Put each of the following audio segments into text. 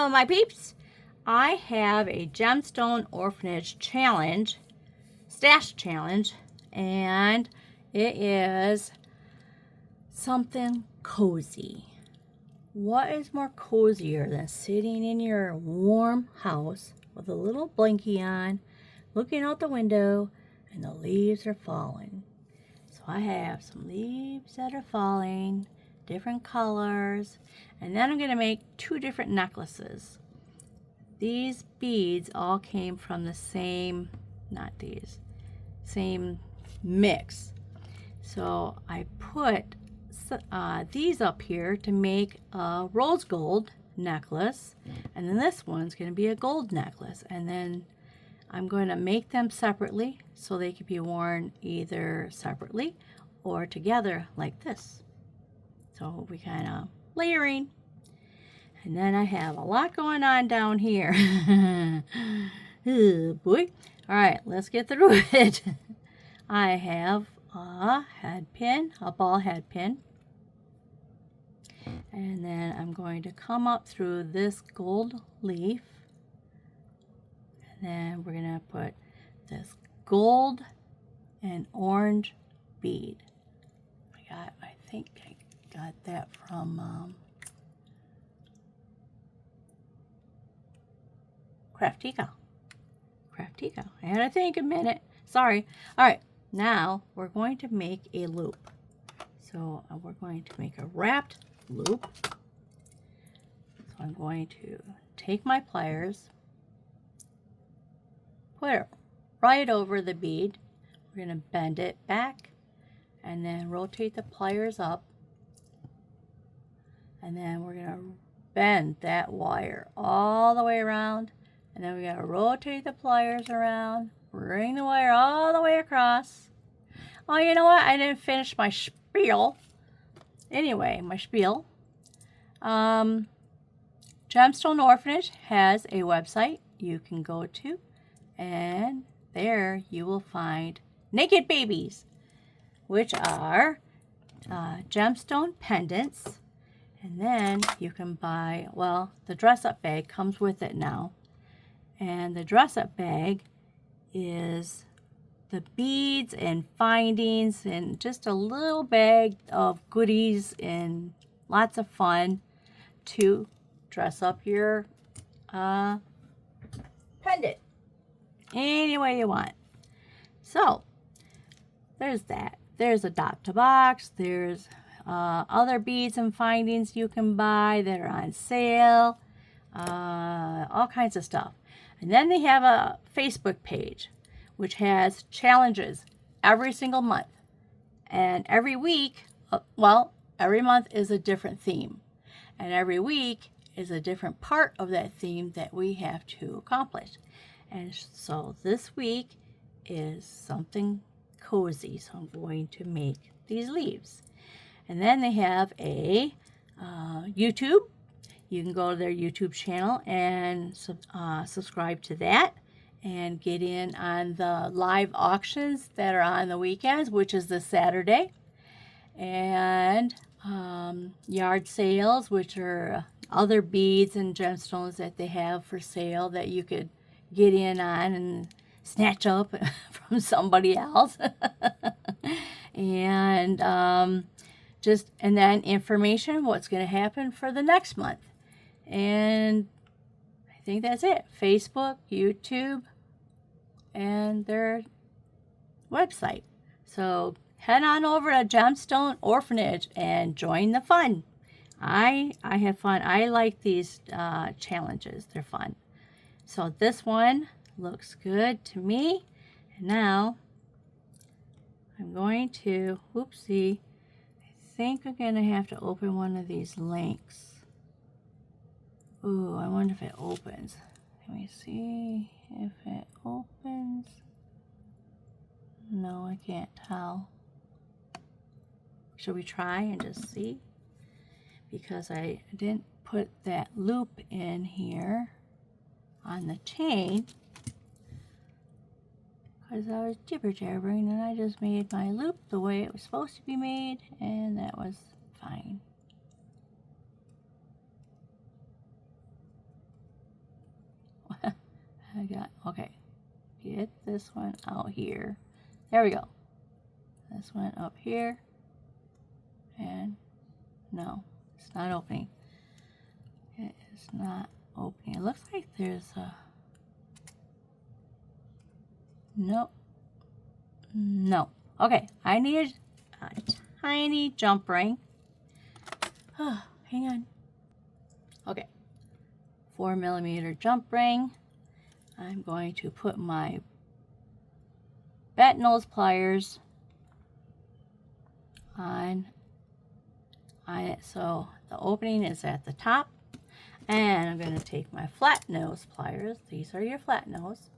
Hello, my peeps. I have a Gemstone Orphanage challenge, stash challenge, and it is something cozy. What is more cozier than sitting in your warm house with a little blankie on, looking out the window, and the leaves are falling? So I have some leaves that are falling, different colors, and then I'm going to make 2 different necklaces. These beads all came from the same, same mix. So I put these up here to make a rose gold necklace, and then this one's going to be a gold necklace, and then I'm going to make them separately so they can be worn either separately or together like this. So we kind of layering. And then I have a lot going on down here. Oh boy. All right, let's get through it. I have a head pin, a ball head pin. And then I'm going to come up through this gold leaf. And then we're going to put this gold and orange bead. I think I got that from Craftico. I had to think a minute. Sorry. All right, now we're going to make a loop. So we're going to make a wrapped loop. So I'm going to take my pliers, put it right over the bead. We're going to bend it back and then rotate the pliers up. And then we're going to bend that wire all the way around. And then we got to rotate the pliers around, bring the wire all the way across. Oh, you know what? I didn't finish my spiel. Anyway, my spiel. Gemstone Orphanage has a website you can go to, and there you will find Nekkid Babies, which are gemstone pendants. And then you can buy, well, the dress-up bag comes with it now. And the dress-up bag is the beads and findings and just a little bag of goodies and lots of fun to dress up your pendant any way you want. So there's that. There's Adopt a Box. There's other beads and findings you can buy that are on sale. All kinds of stuff. And then they have a Facebook page which has challenges every single month. And every week, every month is a different theme. And every week is a different part of that theme that we have to accomplish. And so this week is something cozy. So I'm going to make these leaves. And then they have a YouTube. You can go to their YouTube channel and subscribe to that and get in on the live auctions that are on the weekends, which is this Saturday. And yard sales, which are other beads and gemstones that they have for sale that you could get in on and snatch up from somebody else. And and then information, what's going to happen for the next month. And I think that's it. Facebook, YouTube, and their website. So head on over to Gemstone Orphanage and join the fun. I have fun. I like these challenges. They're fun. So this one looks good to me. And now I'm going to, I think I'm going to have to open one of these links. Ooh, I wonder if it opens. Let me see if it opens. No, I can't tell. Should we try and just see? Because I didn't put that loop in here on the chain. Because I was jibber-jabbering and I just made my loop the way it was supposed to be made, and that was fine. I got, okay. Get this one out here. There we go. This one up here. And no, it's not opening. It is not opening. It looks like there's a, nope. No. Okay, I need a tiny jump ring. Oh, hang on. Okay, 4mm jump ring. I'm going to put my bat nose pliers on it, so the opening is at the top. And I'm going to take my flat nose pliers. These are your flat nose.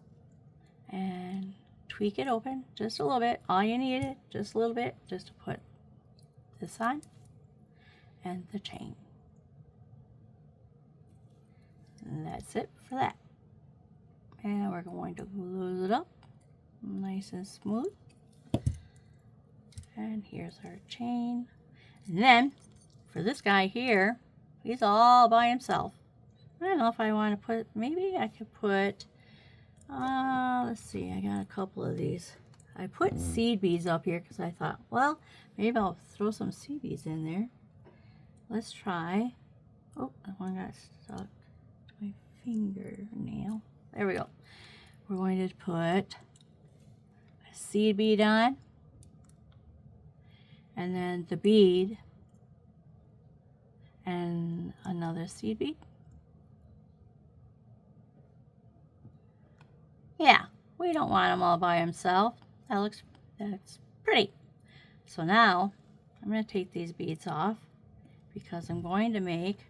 And tweak it open just a little bit. All you need is just a little bit just to put this on and the chain. And that's it for that. And we're going to glue it up nice and smooth. And here's our chain. And then for this guy here, he's all by himself. I don't know if I want to put, maybe I could put, let's see, I got a couple of these. I put seed beads up here because I thought, well, maybe I'll throw some seed beads in there. Let's try. Oh, that one got stuck to my fingernail. There we go. We're going to put a seed bead on, and then the bead, and another seed bead. Yeah, we don't want him all by himself. That's pretty. So now I'm going to take these beads off because I'm going to make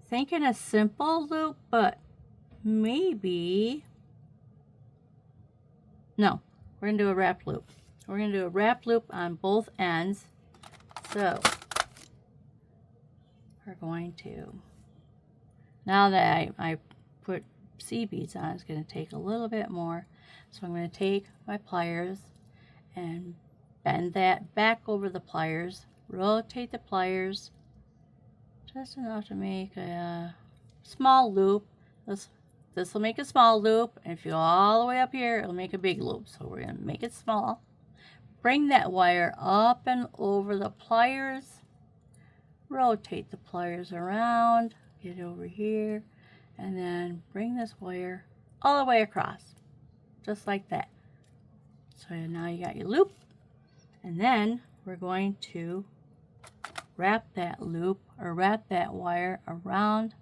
thinking a simple loop, but maybe no, we're going to do a wrap loop. We're going to do a wrap loop on both ends. So we're going to, now that I put seed beads on, it's going to take a little bit more. So I'm going to take my pliers and bend that back over the pliers, rotate the pliers just enough to make a small loop. This will make a small loop, and if you go all the way up here, it'll make a big loop. So we're going to make it small. Bring that wire up and over the pliers. Rotate the pliers around, get over here, and then bring this wire all the way across, just like that. So now you got your loop, and then we're going to wrap that loop, or wrap that wire around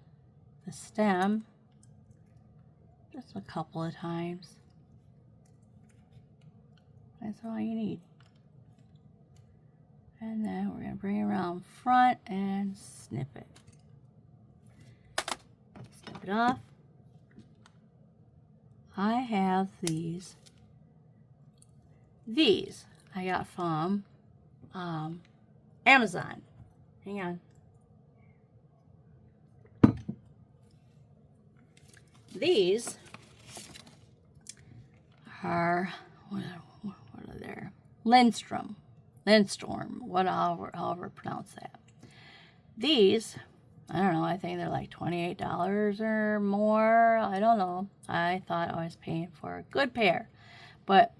the stem just a couple of times. That's all you need. And then we're going to bring it around front and snip it. Snip it off. I have these. These I got from Amazon. Hang on. These are, what are they? Lindstorm, however pronounce that. These, I don't know, I think they're like $28 or more. I don't know. I thought I was paying for a good pair. But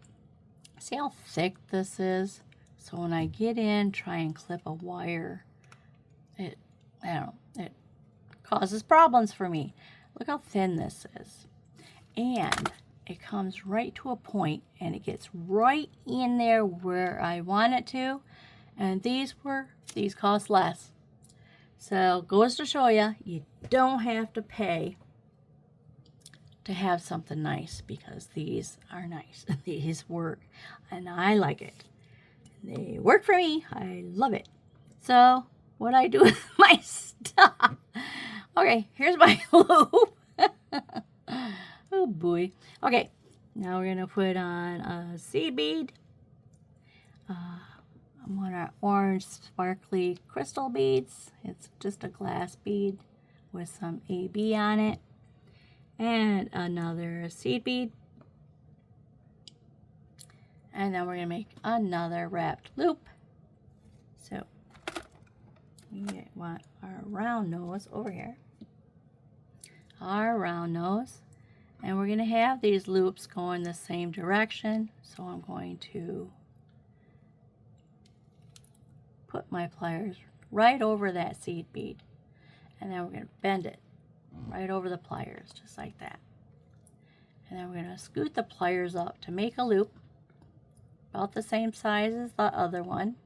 see how thick this is? So when I get in, try and clip a wire, I don't know, it causes problems for me. Look how thin this is. And it comes right to a point, and it gets right in there where I want it to. And these cost less. So goes to show you, you don't have to pay to have something nice, because these are nice. These work, and I like it. They work for me. I love it. So what I do with my stuff. Okay, here's my loop. Oh boy. Okay, now we're gonna put on a seed bead. I'm on our orange sparkly crystal beads. It's just a glass bead with some AB on it. And another seed bead. And then we're gonna make another wrapped loop. So we want our round nose over here. Our round nose. And we're going to have these loops going the same direction. So I'm going to put my pliers right over that seed bead. And then we're going to bend it right over the pliers, just like that. And then we're going to scoot the pliers up to make a loop about the same size as the other one.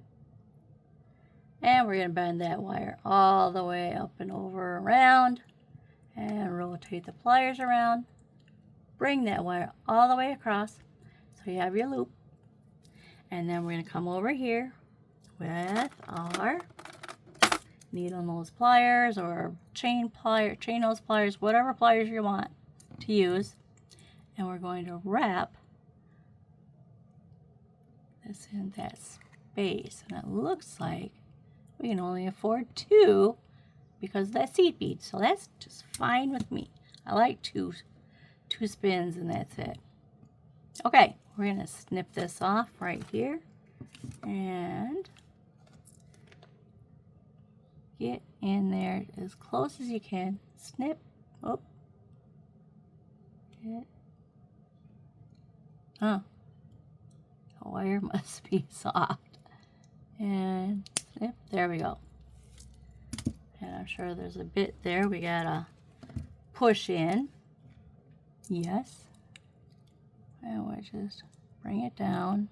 And we're going to bend that wire all the way up and over around and rotate the pliers around. Bring that wire all the way across so you have your loop. And then we're going to come over here with our needle nose pliers or chain nose pliers, whatever pliers you want to use. And we're going to wrap this in that space. And it looks like we can only afford 2 because of that seed bead. So that's just fine with me. I like two spins and that's it. Okay, we're going to snip this off right here and get in there as close as you can. Snip. Oh. Get. Huh. The wire must be soft. And snip. There we go. And I'm sure there's a bit there we gotta push in. Yes. And we'll just bring it down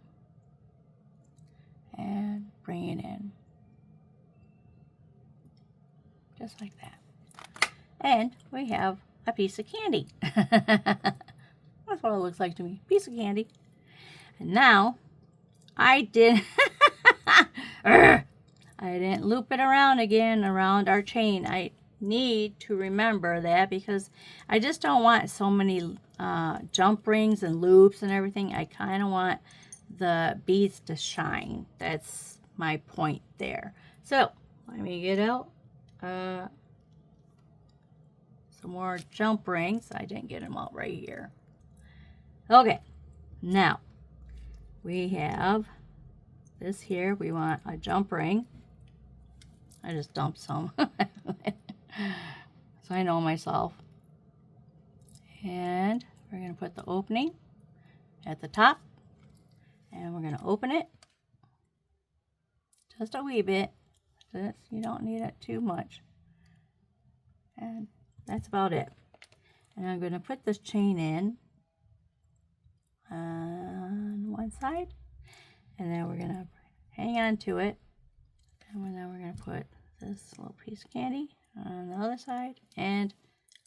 and bring it in. Just like that. And we have a piece of candy. That's what it looks like to me. Piece of candy. And now I didn't loop it around again around our chain. I need to remember that because I just don't want so many jump rings and loops and everything. I kind of want the beads to shine. That's my point there. So let me get out some more jump rings. I didn't get them out right here. Okay, now we have this here. We want a jump ring. I just dumped some. So I know myself. And we're going to put the opening at the top. And we're going to open it just a wee bit. You don't need it too much. And that's about it. And I'm going to put this chain in on one side. And then we're going to hang on to it. And then we're going to put this little piece of candy on the other side and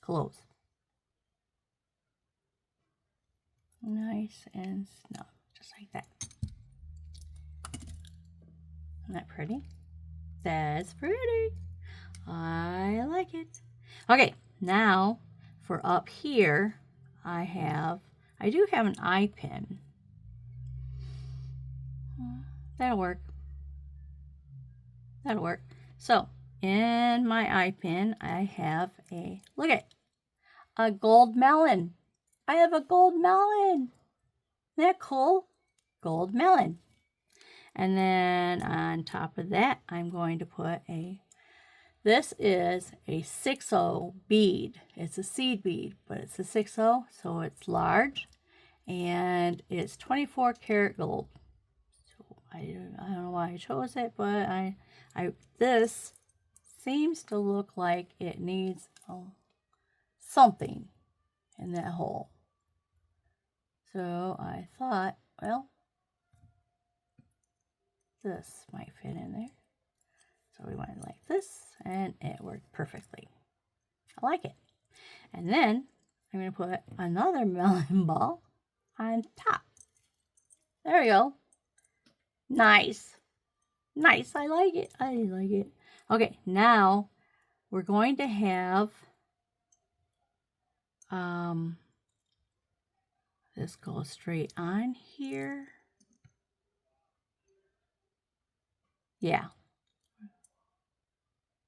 close. Nice and snug, just like that. Isn't that pretty? That's pretty. I like it. Okay, now for up here, I do have an eye pin. That'll work. That'll work. So in my eye pin, I have look at a gold melon. I have a gold melon. Isn't that cool? Gold melon. And then on top of that, I'm going to put this is a 6/0 bead. It's a seed bead, but it's a 6/0, so it's large. And it's 24 karat gold. So I don't know why I chose it, but this seems to look like it needs something in that hole. So I thought, well, this might fit in there. So we went like this, and it worked perfectly. I like it. And then I'm going to put another melon ball on top. There we go. Nice. Nice. I like it. I like it. Okay, now we're going to have this goes straight on here. Yeah.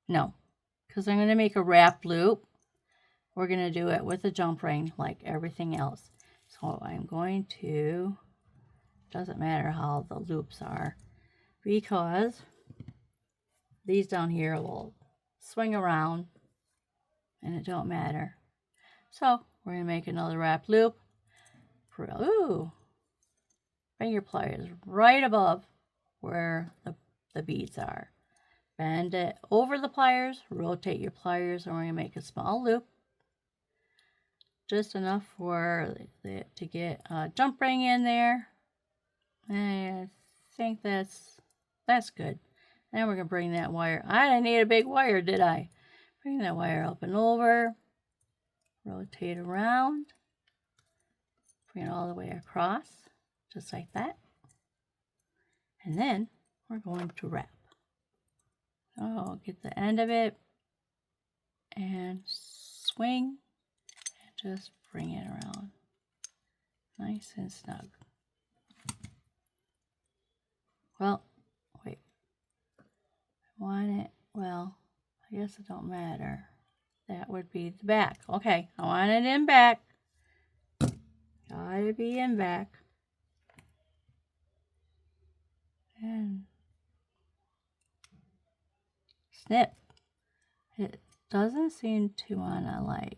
No, because I'm going to make a wrap loop. We're going to do it with a jump ring like everything else. So I'm going to, doesn't matter how the loops are, because these down here will swing around and it don't matter. So we're going to make another wrap loop. Ooh, bring your pliers right above where the beads are. Bend it over the pliers, rotate your pliers, and we're going to make a small loop. Just enough for it to get a jump ring in there. And I think that's good. Then we're going to bring that wire. I didn't need a big wire, did I? Bring that wire up and over. Rotate around. Bring it all the way across. Just like that. And then we're going to wrap. Oh, get the end of it. And swing. And just bring it around. Nice and snug. Well, wait. I want it, well, I guess it don't matter. That would be the back. Okay, I want it in back. Gotta be in back. And snip. It doesn't seem to wanna like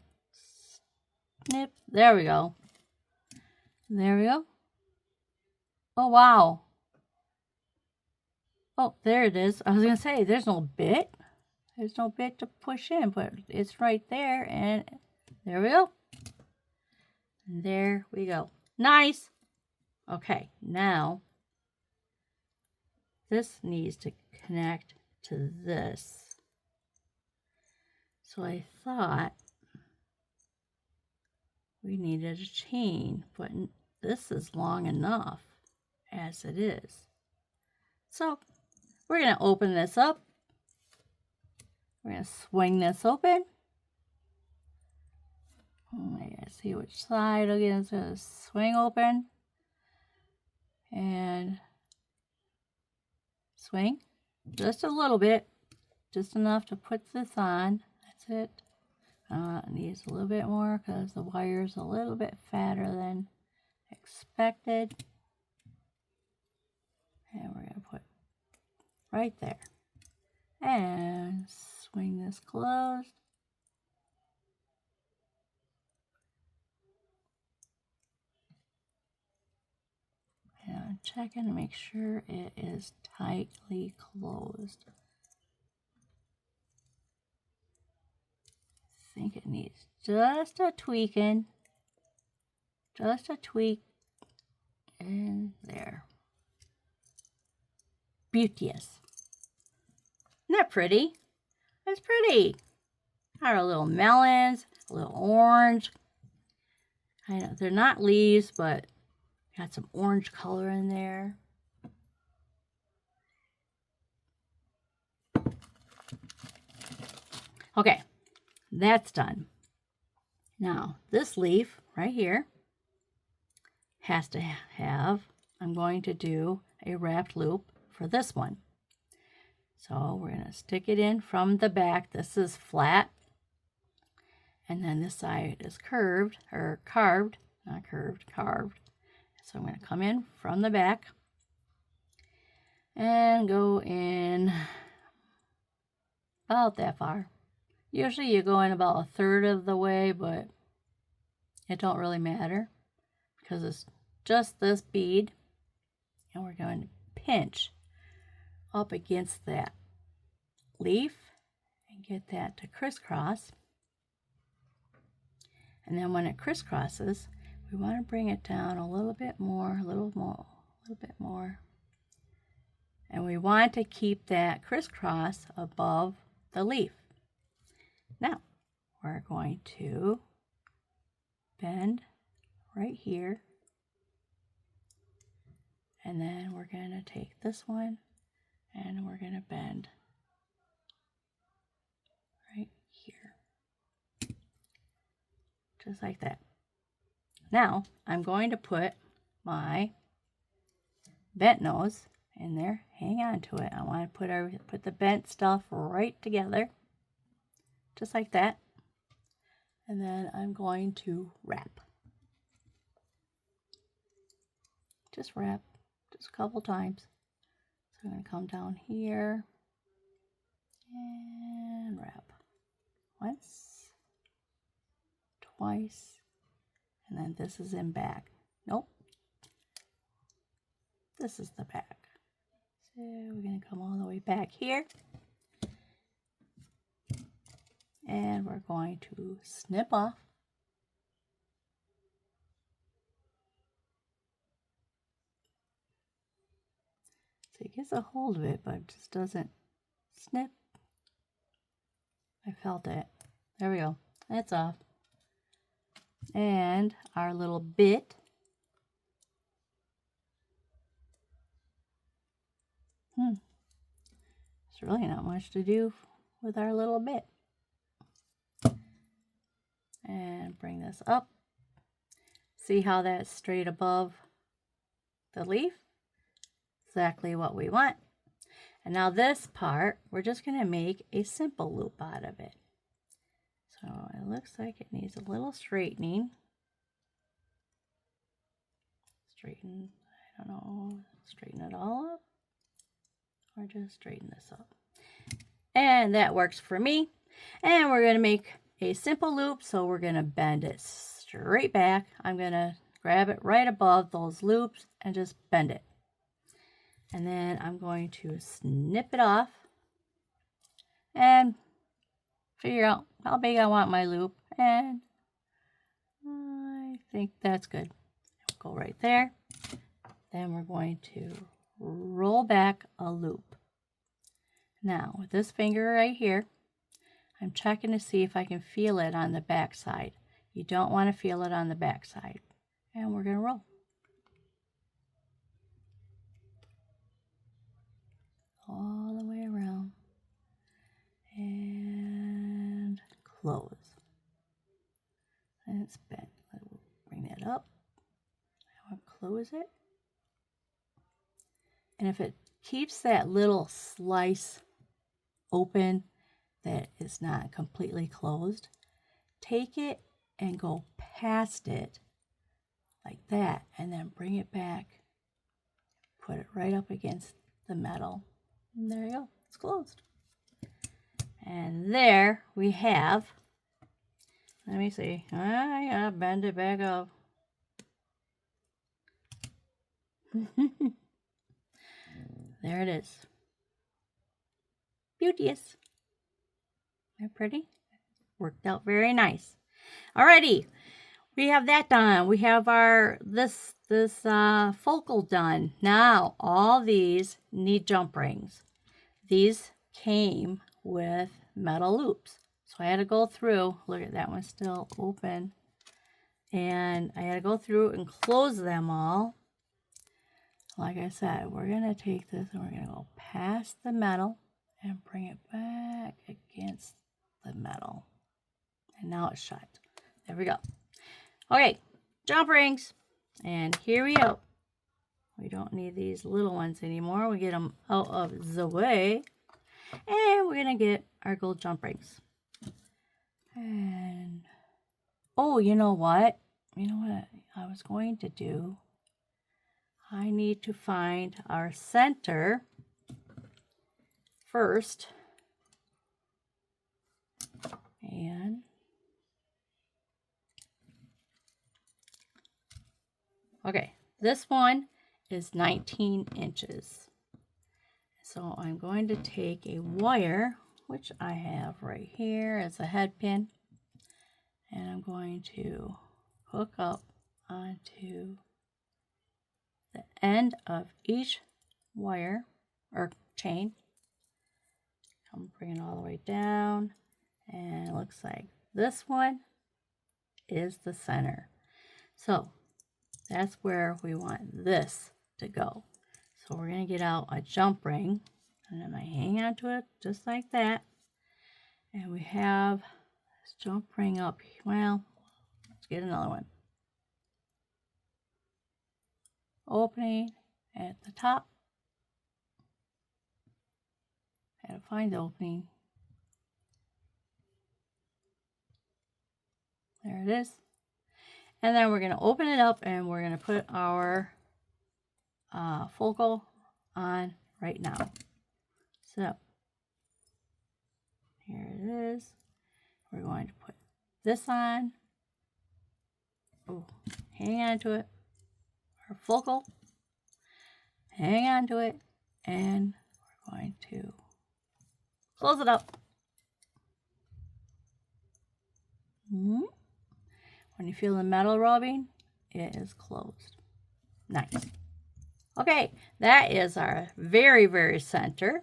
snip. There we go. There we go. Oh, wow. Oh, there it is. I was going to say, there's no bit. There's no bit to push in, but it's right there. And there we go. And there we go. Nice. Okay, now this needs to connect to this. So I thought we needed a chain, but this is long enough as it is. So we're going to open this up. We're going to swing this open. I gotta see which side again. It's going to swing open. And swing. Just a little bit. Just enough to put this on. That's it. It needs a little bit more because the wire's a little bit fatter than expected. And we're going to put right there. And swing this closed. And I'm checking to make sure it is tightly closed. I think it needs just a tweaking. Just a tweak. And there. Beauteous. Isn't that pretty? That's pretty. Got our little melons, a little orange. I know they're not leaves, but got some orange color in there. Okay, that's done. Now, this leaf right here has to have, I'm going to do a wrapped loop for this one. So we're going to stick it in from the back. This is flat. And then this side is curved, or carved, not curved, carved. So I'm going to come in from the back and go in about that far. Usually you go in about 1/3 of the way, but it don't really matter because it's just this bead. And we're going to pinch up against that leaf and get that to crisscross. And then when it crisscrosses, we want to bring it down a little bit more, a little bit more. And we want to keep that crisscross above the leaf. Now, we're going to bend right here. And then we're going to take this one and we're going to bend right here. Just like that. Now, I'm going to put my bent nose in there. Hang on to it. I want to put the bent stuff right together. Just like that. And then I'm going to wrap. Just wrap. Just a couple times. So I'm going to come down here. And wrap. Once, twice, and then this is in back. Nope. This is the back. So we're going to come all the way back here. And we're going to snip off. So it gets a hold of it, but it just doesn't snip. I felt it. There we go. That's off. And our little bit. There's really not much to do with our little bit. And bring this up. See how that's straight above the leaf? Exactly what we want. And now this part, we're just going to make a simple loop out of it. So it looks like it needs a little straightening. Straighten, I don't know, straighten it all up. Or just straighten this up. And that works for me. And we're going to make a simple loop, so we're going to bend it straight back. I'm going to grab it right above those loops and just bend it. And then I'm going to snip it off and figure out how big I want my loop. And I think that's good. Go right there. Then we're going to roll back a loop. Now with this finger right here, I'm checking to see if I can feel it on the back side. You don't want to feel it on the back side. And we're going to roll. All the way around. And close. And it's bent. We'll bring that up. I will close it. And if it keeps that little slice open that is not completely closed, take it and go past it like that, and then bring it back. Put it right up against the metal. And there you go. It's closed. And there we have, let me see. I gotta bend it back up. There it is. Beauteous. They're pretty. Worked out very nice. Alrighty, we have that done. We have our this focal done. Now all these need jump rings. These came with metal loops, so I had to go through. Look at that one still open, and I had to go through and close them all. Like I said, we're gonna take this and we're gonna go past the metal and bring it back against the metal. And now it's shut. There we go. Okay, jump rings. And here we go. We don't need these little ones anymore. We get them out of the way. And we're going to get our gold jump rings. And, oh, you know what? You know what I was going to do? I need to find our center first. And okay, this one is 19 inches. So I'm going to take a wire, which I have right here as a head pin, and I'm going to hook up onto the end of each wire or chain. I'm bringing it all the way down, and it looks like this one is the center. So that's where we want this to go. So we're going to get out a jump ring, and I'm going to hang on to it just like that. And we have this jump ring up. Well, let's get another one. Opening at the top. I had to find the opening. There it is. And then we're going to open it up and we're going to put our focal on right now. So Here it is. We're going to put this on. Oh, hang on to it. Our focal. Hang on to it. And we're going to close it up. When you feel the metal rubbing, it is closed. Nice. Okay, that is our very, very center.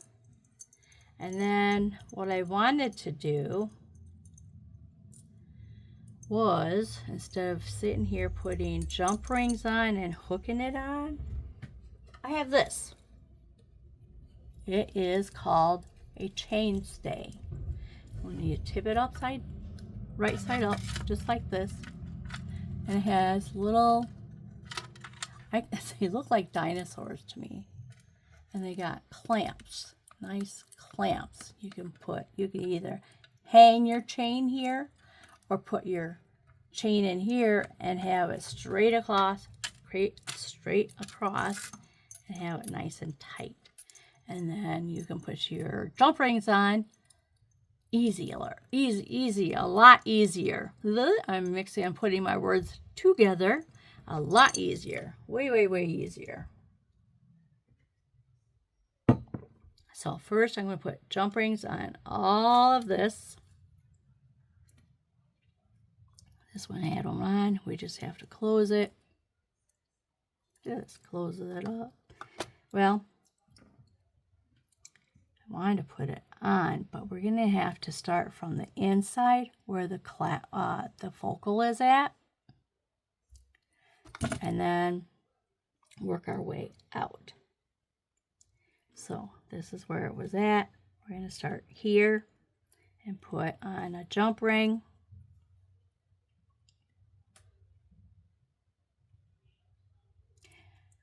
And then what I wanted to do was, instead of sitting here putting jump rings on and hooking it on, I have this. It is called a chain stay. When you tip it upside, right side up, just like this. And it has little, they look like dinosaurs to me. And they got clamps, nice clamps. You can either hang your chain here or put your chain in here and have it straight across and have it nice and tight. And then you can put your jump rings on. Easy, a lot easier. I'm putting my words together. A lot easier. Way, way, way easier. So first I'm going to put jump rings on all of this. This one I had them on. We just have to close it. Just close it up. Well, I wanted to put it on, but we're going to have to start from the inside where the focal is at, and then work our way out. So this is where it was at. We're going to start here and put on a jump ring.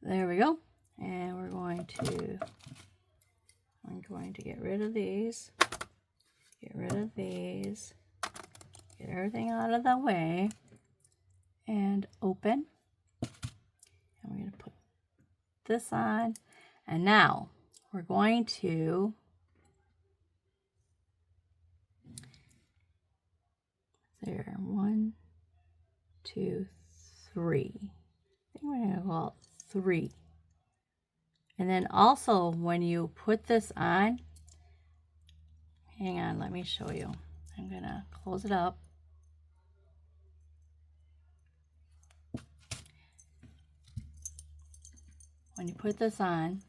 There we go. And I'm going to get rid of these, get everything out of the way, and open. And we're going to put this on. And now we're going to there, 1, 2, 3. I think we're going to go out 3. And then also when you put this on, hang on, let me show you. I'm going to close it up. When you put this on,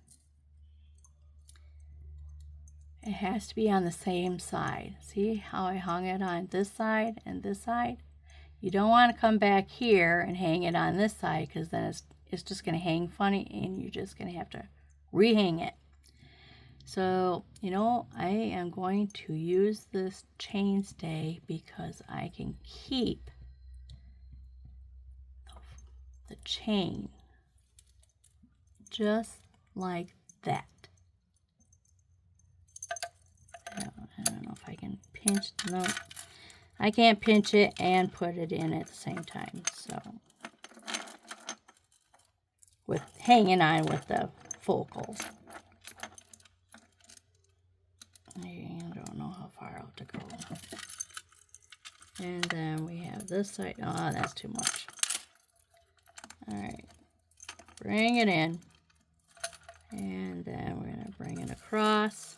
it has to be on the same side. See how I hung it on this side and this side? You don't want to come back here and hang it on this side, because then it's just going to hang funny and you're just going to have to rehang it. So, you know, I am going to use this chain stay because I can keep the chain just like that. I don't know if I can pinch. No, I can't pinch it and put it in at the same time. So, with hanging on with the focal. I don't know how far out to go. And then we have this side. Oh, that's too much. All right. Bring it in. And then we're going to bring it across.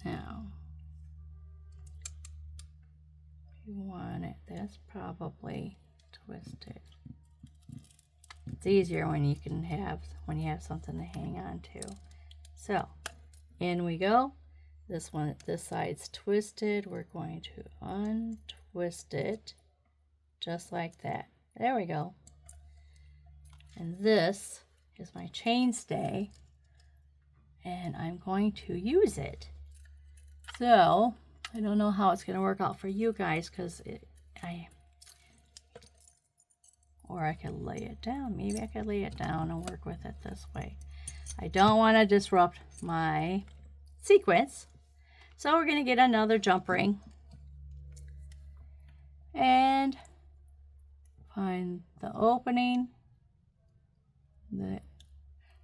Now, if you want it, that's probably twisted. It's easier when you have something to hang on to. So, in we go. This side's twisted. We're going to untwist it just like that. There we go. And this is my chain stay, and I'm going to use it. So, I don't know how it's going to work out for you guys, because or I could lay it down. Maybe I could lay it down and work with it this way. I don't want to disrupt my sequence. So we're going to get another jump ring and find the opening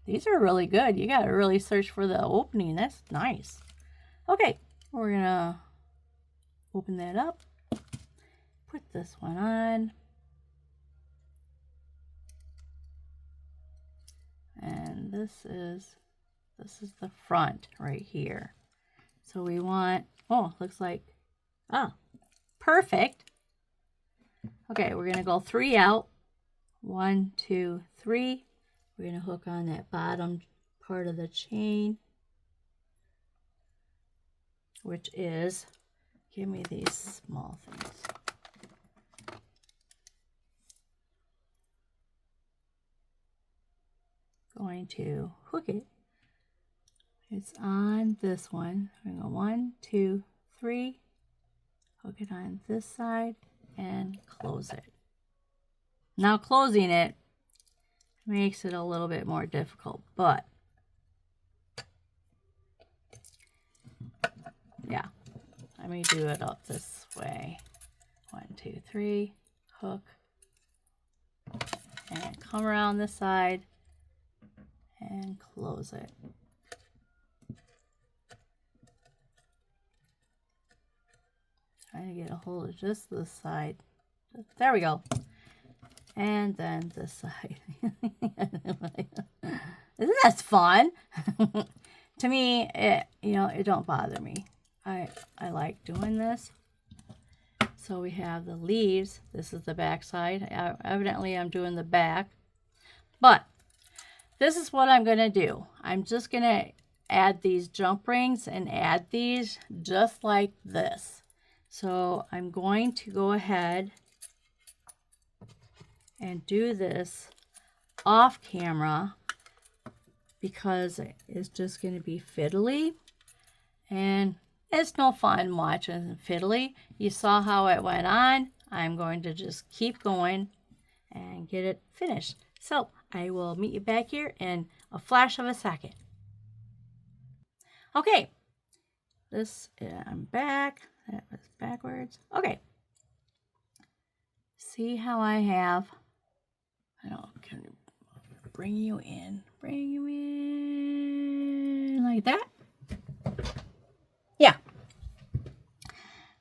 These are really good. You got to really search for the opening. That's nice. Okay, we're going to open that up. Put this one on. And this is the front right here. So we want, oh, looks like, oh, perfect. Okay, we're going to go 3 out. 1, 2, 3. We're going to hook on that bottom part of the chain, which is, give me these small things. Going to hook it. It's on this one. We're going to go 1, 2, 3. Hook it on this side and close it. Now closing it makes it a little bit more difficult, but yeah, let me do it up this way. 1, 2, 3, hook, and come around this side and close it. Trying to get a hold of just this side. There we go. And then this side. Isn't that fun? To me, it don't bother me. I like doing this. So we have the leaves. This is the back side. Evidently, I'm doing the back. But this is what I'm going to do. I'm just going to add these jump rings and add these just like this. So I'm going to go ahead and do this off camera because it's just going to be fiddly. And it's no fun watching fiddly. You saw how it went on. I'm going to just keep going and get it finished. So I will meet you back here in a flash of a second. Okay, I'm back. That was backwards. Okay. See how I have, I don't know, can bring you in like that. Yeah.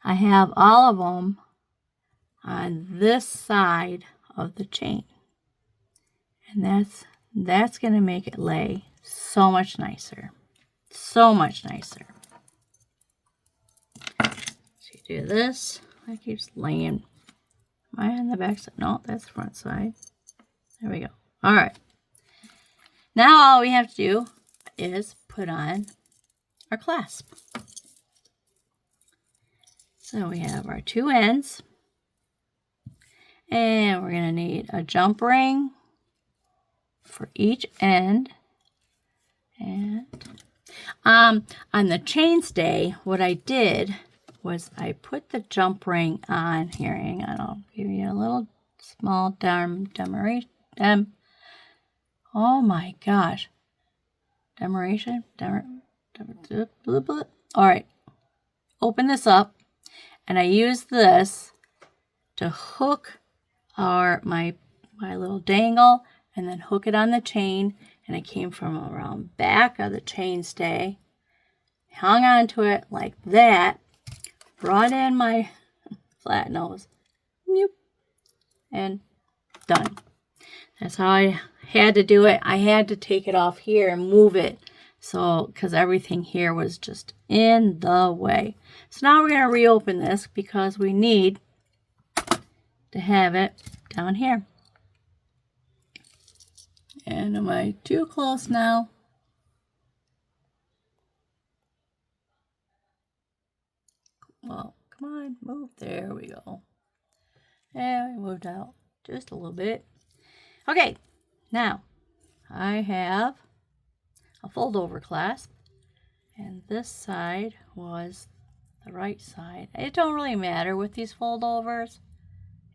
I have all of them on this side of the chain. And that's going to make it lay so much nicer. So much nicer. So you do this. That keeps laying. Am I on the back side? No, that's the front side. There we go. All right. Now all we have to do is put on our clasp. So we have our 2 ends. And we're going to need a jump ring for each end. And on the chainstay, what I did was I put the jump ring on here. Hang on, I'll give you a little small demarcation. Oh my gosh. Demarcation? All right. Open this up. And I use this to hook my little dangle and then hook it on the chain. And I came from around back of the chainstay, hung onto it like that, brought in my flat nose, and done. That's how I had to do it. I had to take it off here and move it, so because everything here was just in the way. So now we're going to reopen this because we need to have it down here. And am I too close now? Well, come on, move. There we go. And we moved out just a little bit. Okay, now I have a fold over clasp, and this side was the right side. It don't really matter with these fold overs.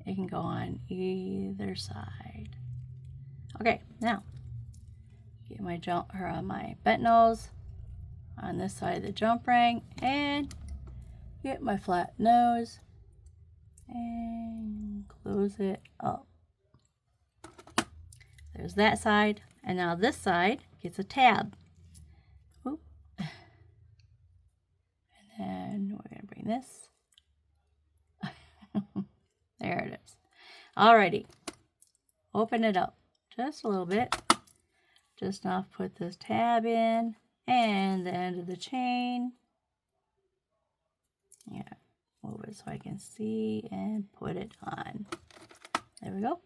It can go on either side. Okay, now get my my bent nose on this side of the jump ring and get my flat nose and close it up. There's that side, And now this side gets a tab. Oop. And then we're going to bring this. There it is. Alrighty. Open it up just a little bit. Just enough to put this tab in and the end of the chain. Yeah, move it so I can see and put it on. There we go.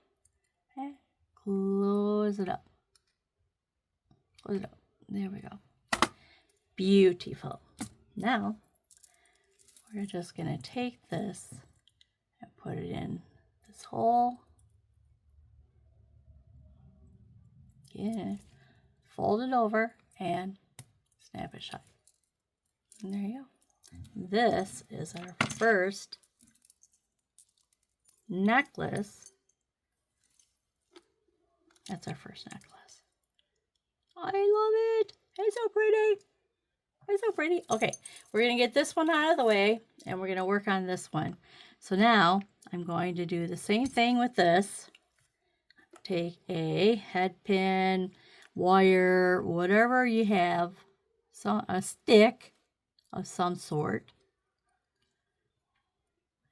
And close it up. Close it up. There we go. Beautiful. Now, we're just going to take this and put it in this hole. Again, fold it over and snap it shut. And there you go. This is our first necklace. That's our first necklace. I love it. It's so pretty. It's so pretty. Okay, we're going to get this one out of the way and we're going to work on this one. So now I'm going to do the same thing with this. Take a head pin, wire, whatever you have, a stick of some sort,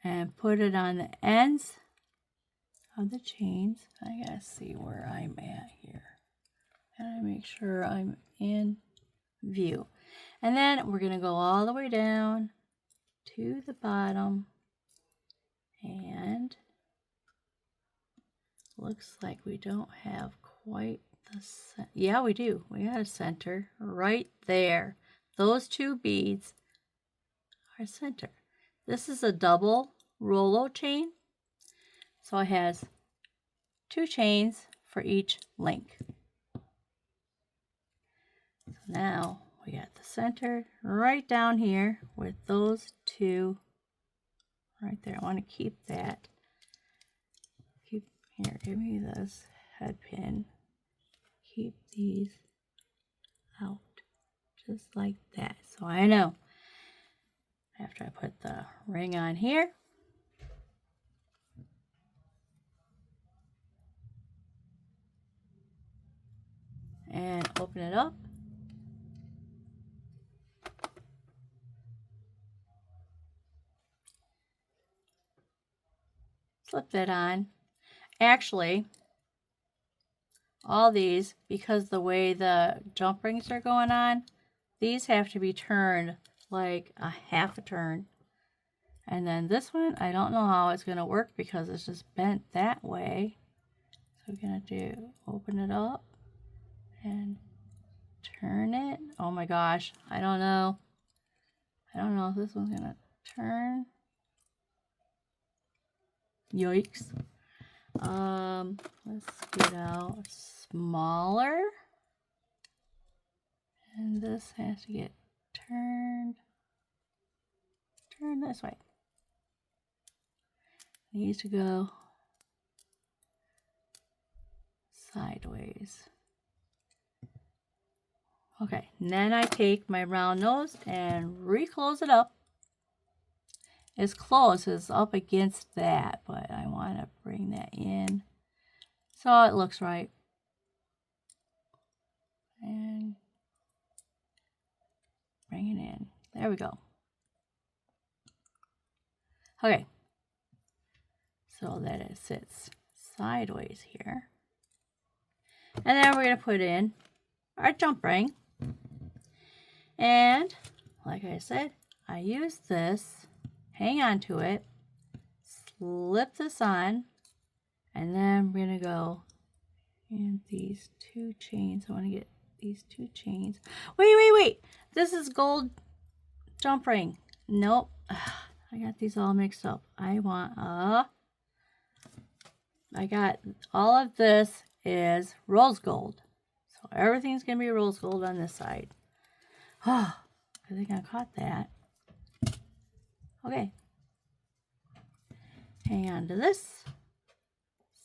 and put it on the ends of the chains. I gotta see where I'm at here. And I make sure I'm in view. And then we're gonna go all the way down to the bottom, and looks like we don't have quite the center. Yeah, we do. We got a center right there. Those two beads are center. This is a double Rollo chain. So it has 2 chains for each link. So now we got the center right down here with those 2 right there. I want to keep that. Here, give me this head pin. Keep these out just like that. So I know after I put the ring on here, and open it up, slip that on. Actually, all these, because the way the jump rings are going on, these have to be turned like a half a turn. And then this one, I don't know how it's going to work because it's just bent that way. So we're going to do, open it up and turn it. Oh my gosh, I don't know. I don't know if this one's going to turn. Yikes. Let's get out smaller. And this has to get turned this way. It needs to go sideways. Okay, and then I take my round nose and reclose it up. It's closed, it's up against that, but I want to bring that in so it looks right. And bring it in. There we go. Okay, so that it sits sideways here. And then we're going to put in our jump ring. And like I said, I use this, hang on to it, slip this on, and then I'm going to go in these 2 chains. I want to get these 2 chains. Wait. This is gold jump ring. Nope. I got these all mixed up. I got all of this is rose gold. So everything's going to be rose gold on this side. Oh, I think I caught that. Okay. Hang on to this.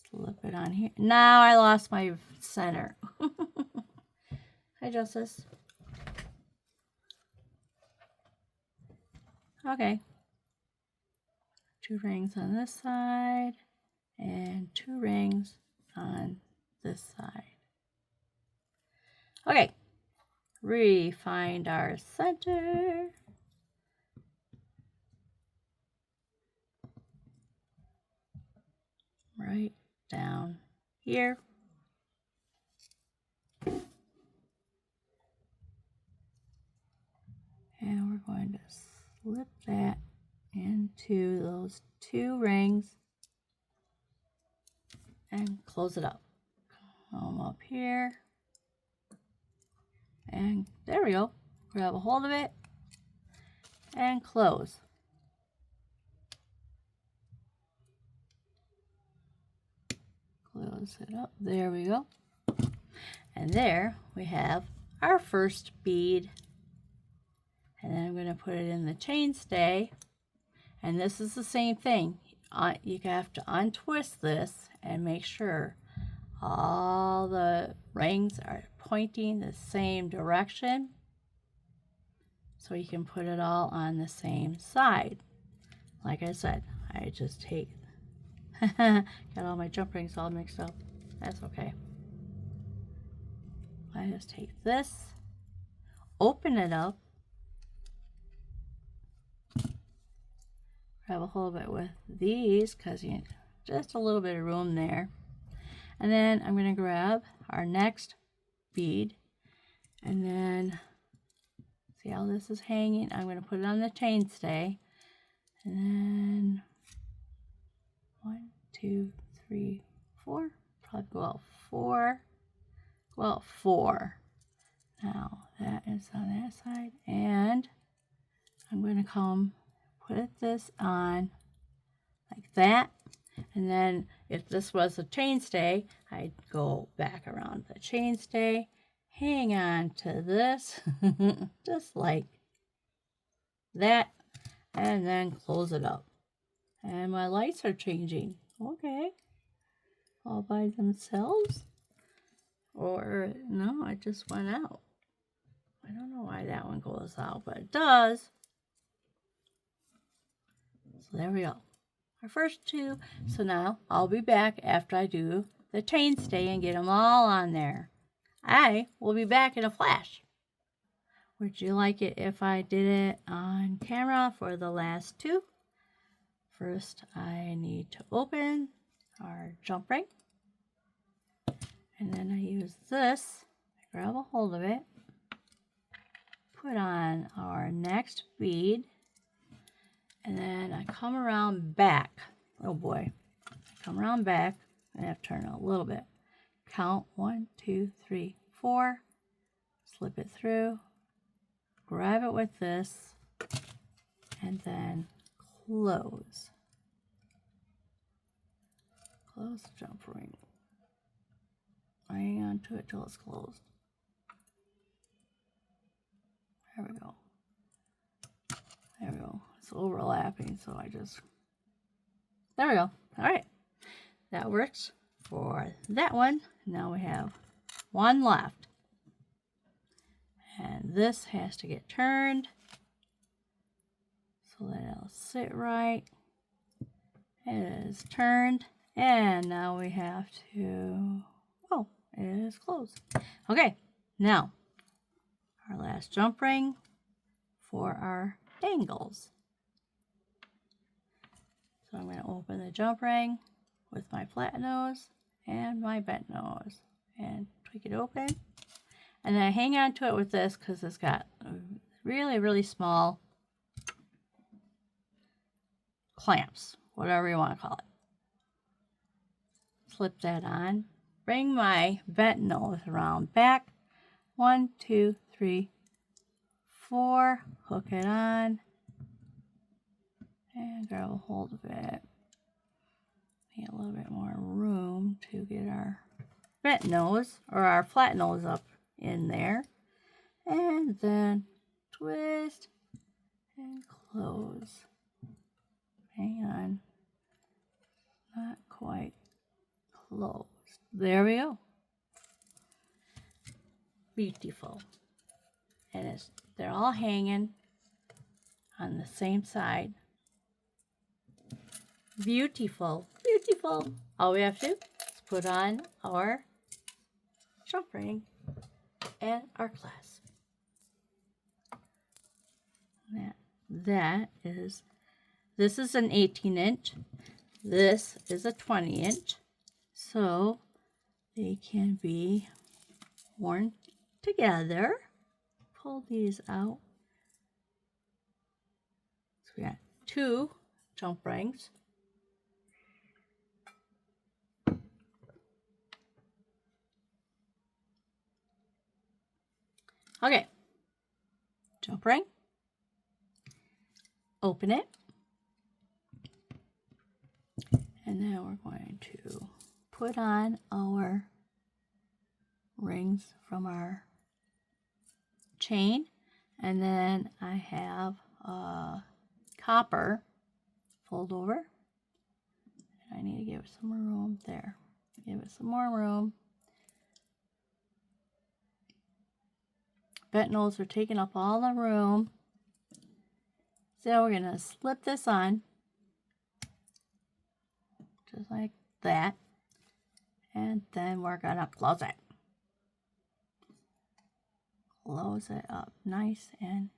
Slip it on here. Now I lost my center. Hi, Justice. Okay. 2 rings on this side and 2 rings on this side. Okay, find our center. Right down here. And we're going to slip that into those 2 rings and close it up. Come up here. And there we go. Grab a hold of it and close. Close it up. There we go. And there we have our first bead. And then I'm going to put it in the chainstay. And this is the same thing. You have to untwist this and make sure all the rings are pointing the same direction, so you can put it all on the same side. Like I said, I just take got all my jump rings all mixed up. That's okay. I just take this, open it up, grab a hold of it with these because you just a little bit of room there. And then I'm going to grab our next bead, and then see how this is hanging. I'm going to put it on the chainstay, and then 1, 2, 3, 4. Probably go out 4. Go out 4. Now that is on that side, and I'm going to come put this on like that. And then if this was a chainstay, I'd go back around the chainstay, hang on to this, just like that, and then close it up. And my lights are changing. Okay. All by themselves? Or, no, it just went out. I don't know why that one goes out, but it does. So there we go. Our first 2. So now I'll be back after I do the chainstay and get them all on there. I will be back in a flash. Would you like it if I did it on camera for the last 2? First, I need to open our jump ring. And then I use this, grab a hold of it, put on our next bead, and then I come around back. Oh boy. Come around back. I have to turn it a little bit. Count 1, 2, 3, 4. Slip it through. Grab it with this. And then close. Close the jump ring. Hang on to it till it's closed. There we go. There we go. It's overlapping, so I just... There we go. All right. That works for that one. Now we have 1 left. And this has to get turned so that it'll sit right. It is turned. And now we have to... Oh, it is closed. Okay. Now, our last jump ring for our dangles. So I'm going to open the jump ring with my flat nose and my bent nose and tweak it open. And then I hang on to it with this because it's got really, really small clamps, whatever you want to call it. Slip that on. Bring my bent nose around back. 1, 2, 3, 4. Hook it on. And grab a hold of it. Need a little bit more room to get our bent nose or our flat nose up in there. And then twist and close. Hang on. Not quite closed. There we go. Beautiful. And they're all hanging on the same side. Beautiful. Beautiful. All we have to do is put on our jump ring. and our clasp. This is an 18-inch. This is a 20-inch. So they can be worn together. Pull these out. So we got 2 jump rings. Okay, jump ring, open it, and then we're going to put on our rings from our chain, and then I have copper fold over. I need to give it some more room there. Give it some more room. Bentnose are taking up all the room. So we're going to slip this on. Just like that. And then we're going to close it. Close it up nice and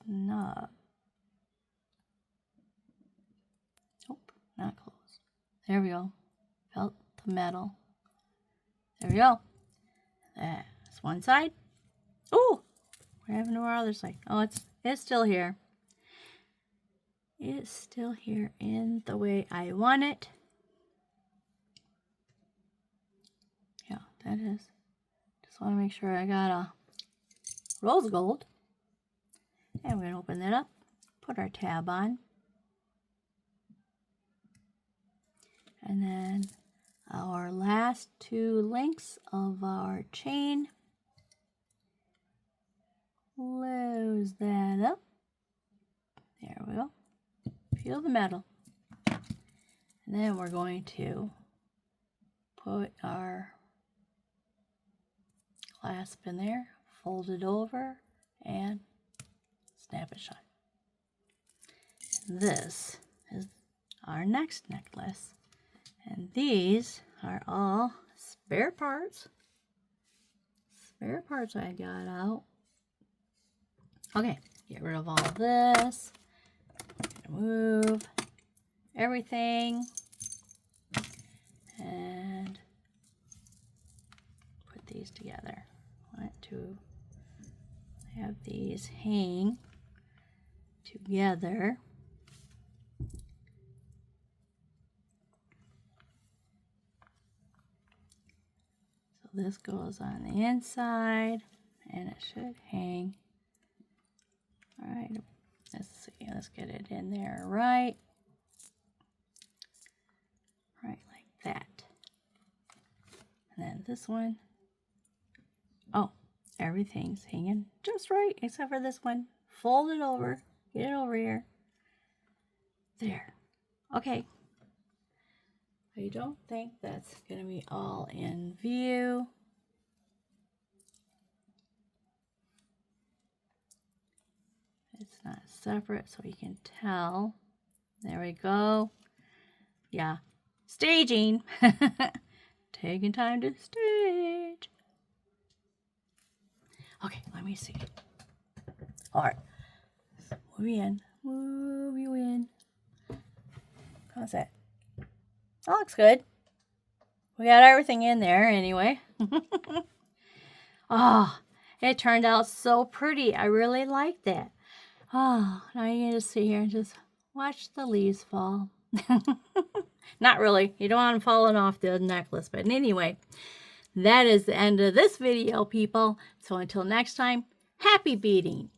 snug. Nope, not closed. There we go. Felt the metal. There we go. That's one side. Oh, what happened to our other side? Oh, it's still here. It's still here in the way I want it. Yeah, that is. Just want to make sure I got a rose gold. And we're going to open that up. Put our tab on. And then our last 2 links of our chain. Close that up. There we go. Feel the metal. And then we're going to put our clasp in there, fold it over, and snap it shut. And this is our next necklace. And these are all spare parts. Spare parts I got out. Okay, get rid of all this. Move everything and put these together. I want to have these hang together. So this goes on the inside and it should hang. All right, let's see, let's get it in there right like that. And then this one, oh, everything's hanging just right except for this one. Fold it over, get it over here. There. Okay. I don't think that's going to be all in view. It's not separate, so you can tell. There we go. Yeah, staging. Taking time to stage. Okay, let me see. All right, move you in. Move you in. How's that? That looks good. We got everything in there anyway. Oh, it turned out so pretty. I really like that. Oh, now you can just sit here and just watch the leaves fall. Not really. You don't want them falling off the necklace. But anyway, that is the end of this video, people. So until next time, happy beading.